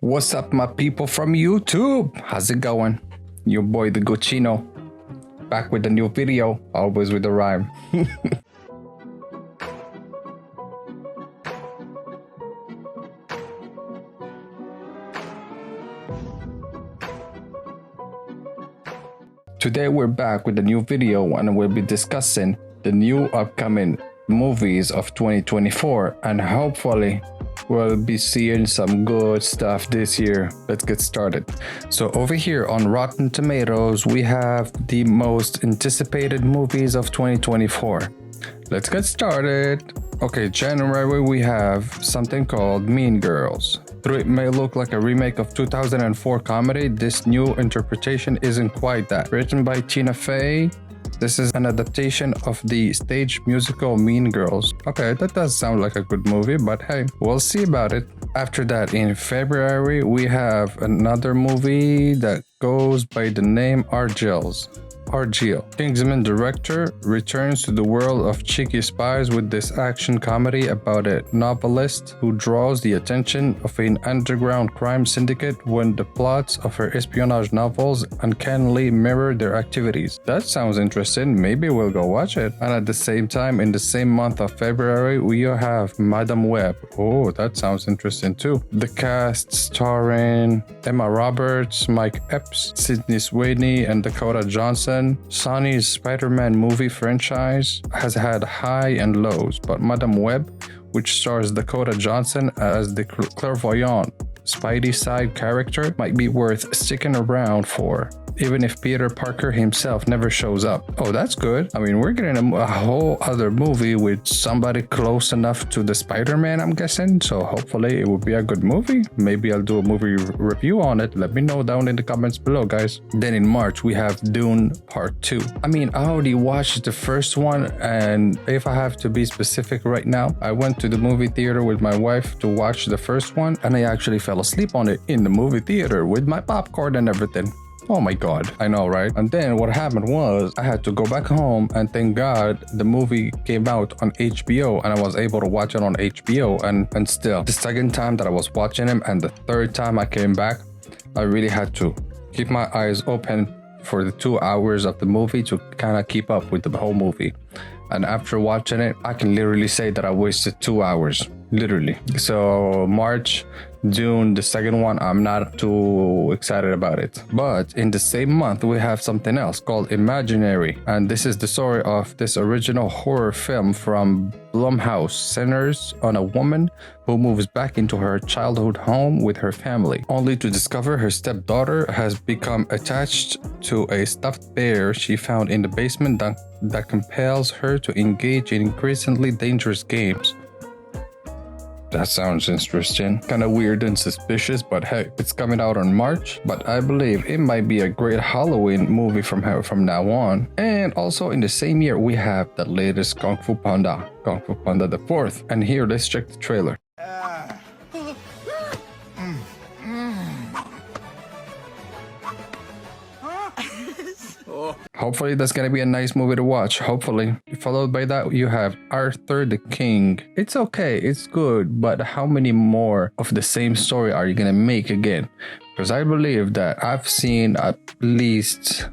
What's up, my people from YouTube? How's it going? Your boy, the Guccino, back with a new video, always with a rhyme. Today we're back with a new video and we'll be discussing the new upcoming movies of 2024, and hopefully we'll be seeing some good stuff this year. Let's get started. So over here on Rotten Tomatoes, we have the most anticipated movies of 2024. Let's get started. Okay, January we have something called Mean Girls. Though it may look like a remake of 2004 comedy, this new interpretation isn't quite that. Written by Tina Fey, this is an adaptation of the stage musical Mean Girls. Okay, that does sound like a good movie, but hey, we'll see about it. After that, in February, we have another movie that goes by the name Argyles. Kingsman director returns to the world of cheeky spies with this action comedy about a novelist who draws the attention of an underground crime syndicate when the plots of her espionage novels uncannily mirror their activities. That sounds interesting, maybe we'll go watch it. And at the same time, in the same month of February, we have Madame Web. Oh, that sounds interesting too. The cast starring Emma Roberts, Mike Epps, Sydney Sweeney, and Dakota Johnson. Sony's Spider-Man movie franchise has had high and lows, but Madame Web, which stars Dakota Johnson as the clairvoyant Spidey side character, might be worth sticking around for, even if Peter Parker himself never shows up. Oh, that's good. I mean, we're getting a whole other movie with somebody close enough to the Spider-Man, I'm guessing. So hopefully it will be a good movie. Maybe I'll do a movie review on it. Let me know down in the comments below, guys. Then in March, we have Dune Part 2. I mean, I already watched the first one, and if I have to be specific right now, I went to the movie theater with my wife to watch the first one, and I actually fell asleep on it in the movie theater with my popcorn and everything. Oh my god, I know, right? And then what happened was I had to go back home, and thank god the movie came out on HBO and I was able to watch it on HBO. And still, the second time that I was watching him and the third time I came back, I really had to keep my eyes open for the 2 hours of the movie to kind of keep up with the whole movie. And after watching it, I can literally say that I wasted 2 hours, literally. So March, Dune, the second one, I'm not too excited about it. But in the same month, we have something else called Imaginary. And this is the story of this original horror film from Blumhouse, centers on a woman who moves back into her childhood home with her family, only to discover her stepdaughter has become attached to a stuffed bear she found in the basement that compels her to engage in increasingly dangerous games. That sounds interesting. Kind of weird and suspicious, but hey, it's coming out in March. But I believe it might be a great Halloween movie from now on. And also in the same year, we have the latest Kung Fu Panda the 4th. And here, let's check the trailer. Hopefully that's gonna be a nice movie to watch, hopefully. Followed by that, you have Arthur the King. It's okay, it's good, but how many more of the same story are you gonna make again? Because I believe that I've seen at least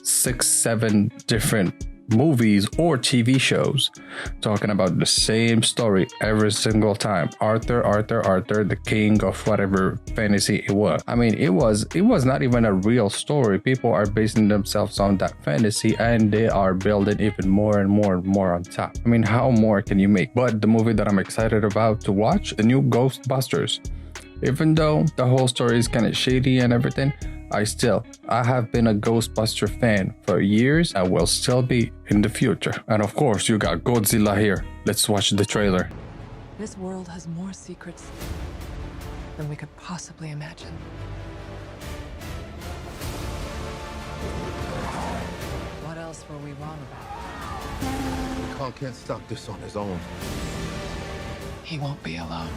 6-7 different movies or TV shows talking about the same story every single time. Arthur, the king of whatever fantasy it was. I mean, it was not even a real story. People are basing themselves on that fantasy and they are building even more and more and more on top. I mean, how more can you make? But the movie that I'm excited about to watch, the new Ghostbusters. Even though the whole story is kind of shady and everything, I have been a Ghostbuster fan for years. I will still be in the future. And of course, you got Godzilla here. Let's watch the trailer. This world has more secrets than we could possibly imagine. What else were we wrong about? Kong can't stop this on his own. He won't be alone.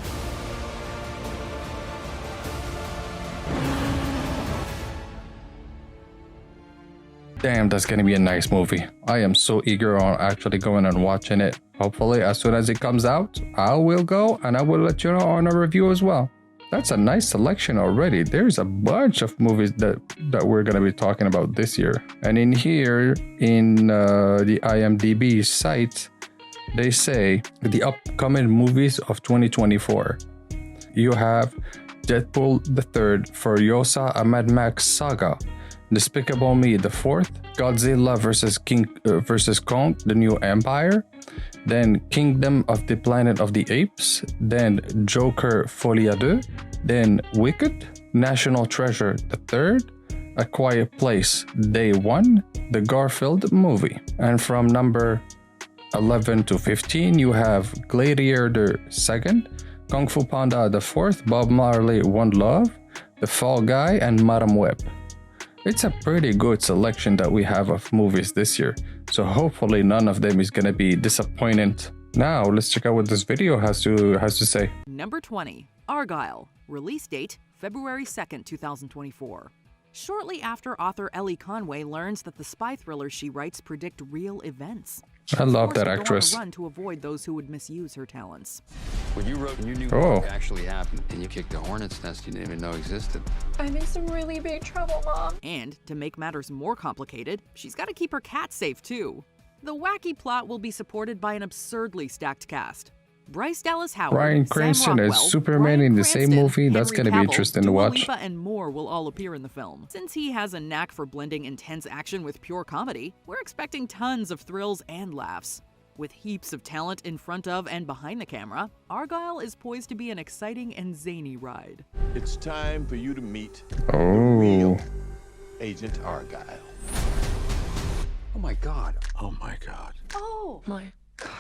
Damn, that's gonna be a nice movie. I am so eager on actually going and watching it. Hopefully, as soon as it comes out, I will go and I will let you know on a review as well. That's a nice selection already. There's a bunch of movies that we're going to be talking about this year. And in here, in the IMDb site, they say the upcoming movies of 2024. You have Deadpool the 3rd, Furiosa, a Mad Max saga, Despicable Me the 4th, Godzilla vs. Kong, The New Empire, then Kingdom of the Planet of the Apes, then Joker Folie à Deux, then Wicked, National Treasure the 3rd, A Quiet Place Day 1, the Garfield movie. And from number 11 to 15, you have Gladiator the 2nd, Kung Fu Panda the 4th, Bob Marley One Love, The Fall Guy, and Madame Web. It's a pretty good selection that we have of movies this year, so hopefully none of them is gonna be disappointing. Now let's check out what this video has to say. Number 20, Argylle. Release date February 2nd, 2024. Shortly after author Ellie Conway learns that the spy thrillers she writes predict real events. I love that actress. Run to avoid those who would misuse her talents. When you wrote and you knew what actually happened, and you kicked a hornet's nest you didn't even know existed. I'm in some really big trouble, Mom. And to make matters more complicated, she's got to keep her cat safe too. The wacky plot will be supported by an absurdly stacked cast. Bryce Dallas Howard, Bryan Sam Cranston as Rockwell, Superman Bryan in the same Cranston, movie. That's Henry gonna be Cavill, interesting to Dua watch. Lipa, and more will all appear in the film. Since he has a knack for blending intense action with pure comedy, we're expecting tons of thrills and laughs. With heaps of talent in front of and behind the camera, Argylle is poised to be an exciting and zany ride. It's time for you to meet the real Agent Argylle. Oh my God. Oh my God. Oh my God.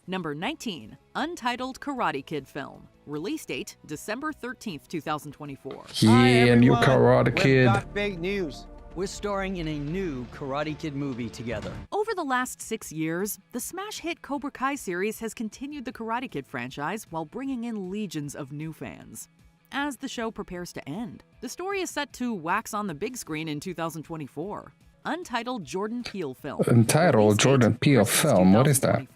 Number 19, Untitled Karate Kid film. Release date December 13th, 2024. Yeah, new Karate Kid. We've got big news. We're starring in a new Karate Kid movie together. Over the last 6 years, the smash hit Cobra Kai series has continued the Karate Kid franchise while bringing in legions of new fans. As the show prepares to end, the story is set to wax on the big screen in 2024. Untitled Jordan Peele film. Untitled Jordan Peele film. What is that?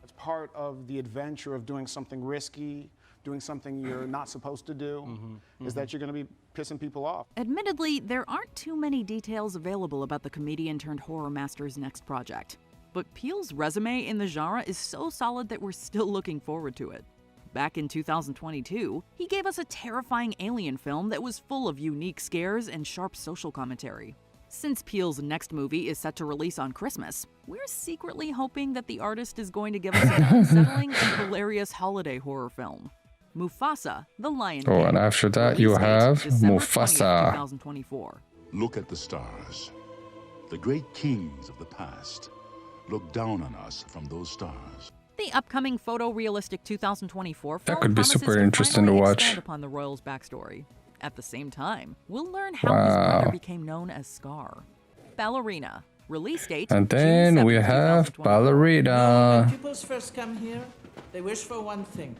It's part of the adventure of doing something risky, doing something you're not supposed to do, is that you're going to be pissing people off. Admittedly, there aren't too many details available about the comedian-turned-horror master's next project. But Peele's resume in the genre is so solid that we're still looking forward to it. Back in 2022, he gave us a terrifying alien film that was full of unique scares and sharp social commentary. Since Peele's next movie is set to release on Christmas, we're secretly hoping that the artist is going to give us an unsettling and hilarious holiday horror film. Mufasa, The Lion King. Oh, and after that you have Mufasa. 2024. Look at the stars. The great kings of the past look down on us from those stars. The upcoming photorealistic 2024 film That could be promises super to interesting to finally watch. expand upon the royal's backstory. At the same time, we'll learn how his brother became known as Scar. Ballerina. Release date And June then 7th, we have 2024. Ballerina. When people first come here, they wish for one thing: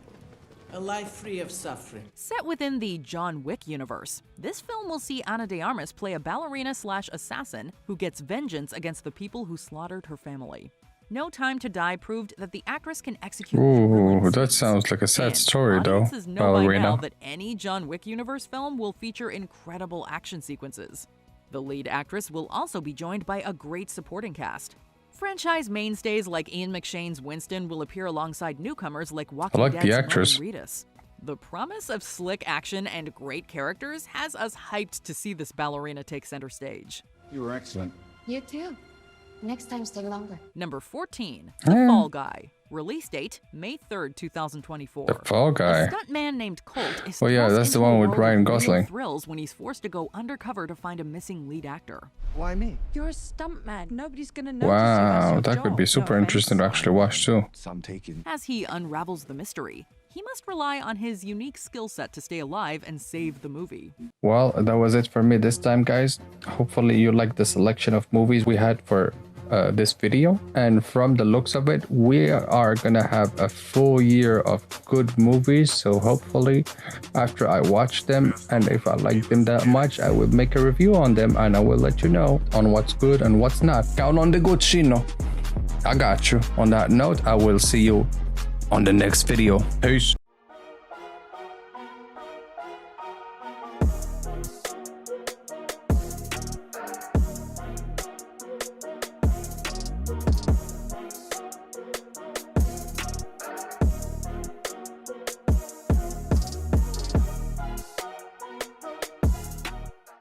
a life free of suffering. Set within the John Wick universe, this film will see Ana de Armas play a ballerina/assassin who gets vengeance against the people who slaughtered her family. No Time to Die proved that the actress can execute. Ooh, that sounds like a sad And story though. audiences know by now Ballerina. that any John Wick universe film will feature incredible action sequences. The lead actress will also be joined by a great supporting cast. Franchise mainstays like Ian McShane's Winston will appear alongside newcomers like Walking like Dead's the actress. Norman Reedus. The promise of slick action and great characters has us hyped to see this ballerina take center stage. You were excellent. You too. Next time, stay longer. Number 14, The Fall Guy. Release date May 3rd, 2024. The Fall Guy. A stuntman named Colt is Oh, yeah, thrust that's into the a one with world Ryan of real Gosling. thrills when he's forced to go undercover to find a missing lead actor. Why me? You're a stuntman. Nobody's gonna notice Wow, that could be super interesting to actually watch too. Some taking. As he unravels the mystery, he must rely on his unique skill set to stay alive and save the movie. Well, that was it for me this time, guys. Hopefully you liked the selection of movies we had for this video, and from the looks of it, we are gonna have a full year of good movies. So hopefully after I watch them, and if I like them that much, I will make a review on them and I will let you know on what's good and what's not. Count on the good, Chino. I got you. On that note, I will see you on the next video. Peace.